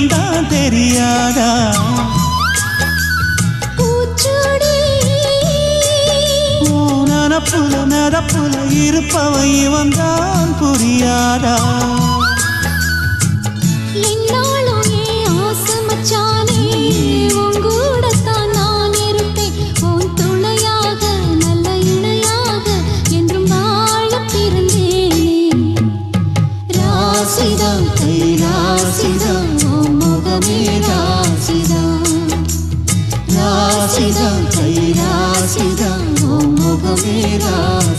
இவன் தான் தெரியாதா நரப்புல இருப்பவன் இவன் தான் புரியாதா என்னாலும் ஏன் ஆசை மச்சானே உங்கூடத்தான் நான் இருப்பேன் உன் துணையாக நல்ல இணையாக என்றும் வாழ பிறந்தேனே ராசிதான் கை ராசிதான் உன் முகமே ராசிதான் ராசிதான் கை ராசிதான் உன் முகமே ராசிதான்